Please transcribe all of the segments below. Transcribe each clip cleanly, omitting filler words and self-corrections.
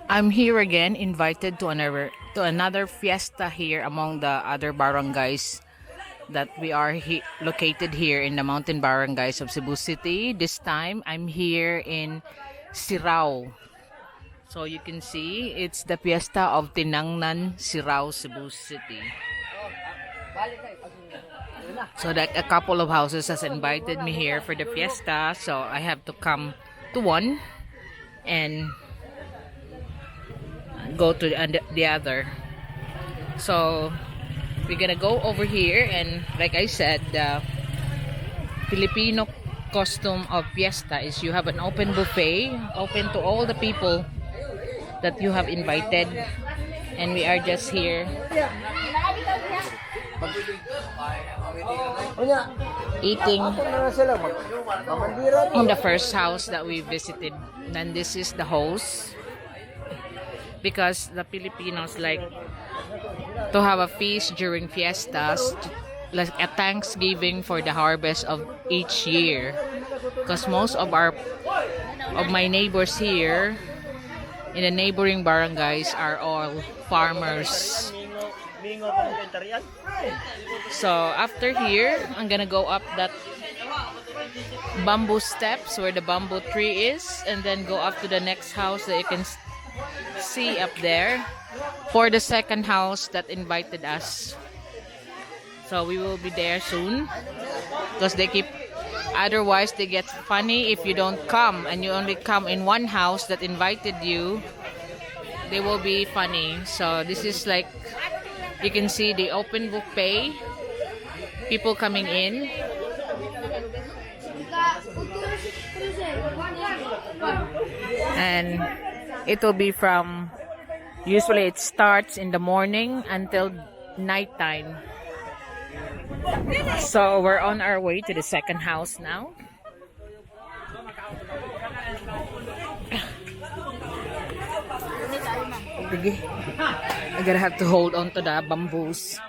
I'm here again, invited to another fiesta here among the other barangays that we are located here in the mountain barangays of Cebu City. This time, I'm here in Sirao. So you can see, it's the fiesta of Tinangnan, Sirao, Cebu City. So that a couple of houses has invited me here for the fiesta, so I have to come to one and go to the other. So we're gonna go over here, and like I said, the Filipino custom of fiesta is you have an open buffet, open to all the people that you have invited, and we are just here eating on the first house that we visited. And this is the host, because the Filipinos like to have a feast during fiestas, like a Thanksgiving for the harvest of each year. Because most of my neighbors here in the neighboring barangays are all farmers. So after here, I'm gonna go up that bamboo steps where the bamboo tree is, and then go up to the next house that you can see up there for the second house that invited us. So we will be there soon, because otherwise they get funny if you don't come and you only come in one house that invited you. They will be funny. So this is like, you can see the open buffet, people coming in. And it will be from, usually it starts in the morning until nighttime. So we're on our way to the second house now. I'm gonna have to hold on to the bamboos.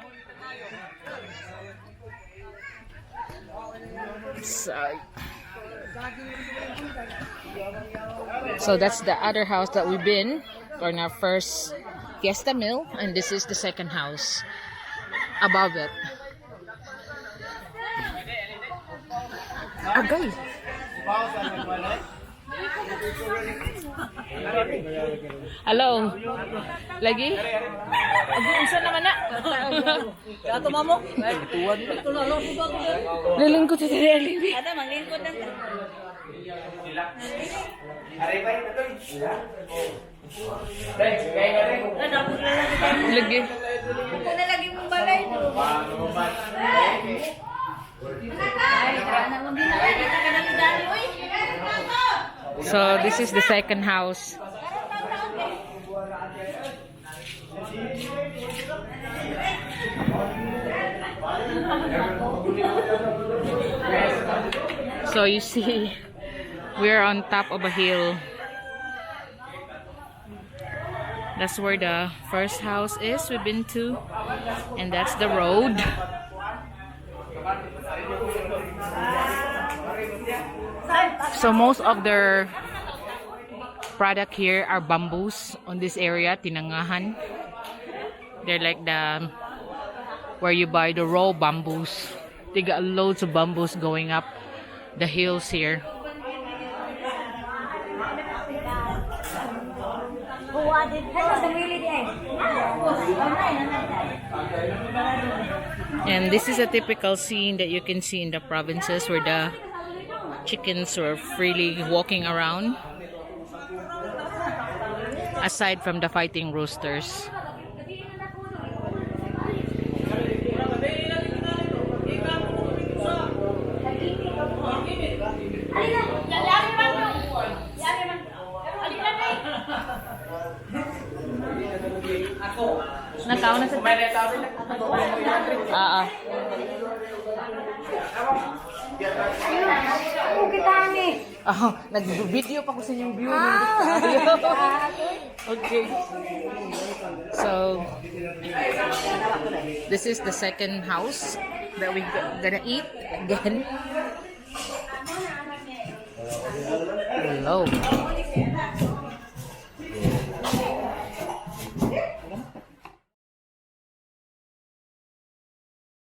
So that's the other house that we've been on our first fiesta meal, and this is the second house above it. Agay. Hello. Lagi? Agi-unsa naman na? Kato mamo? Lilingkod sa tali. Ada manglingkod na. Lagi. Ako na lagi mong balay do. So this is the second house. So you see, we're on top of a hill. That's where the first house is we've been to, and that's the road. So most of their product here are bamboos on this area, tinangahan. They're like where you buy the raw bamboos. They got loads of bamboos going up the hills here. And this is a typical scene that you can see in the provinces, where the chickens were freely walking around, aside from the fighting roosters. Nakaw na sa nag-video pa ko sa inyong view. Okay. So this is the second house that we're gonna eat again. Hello.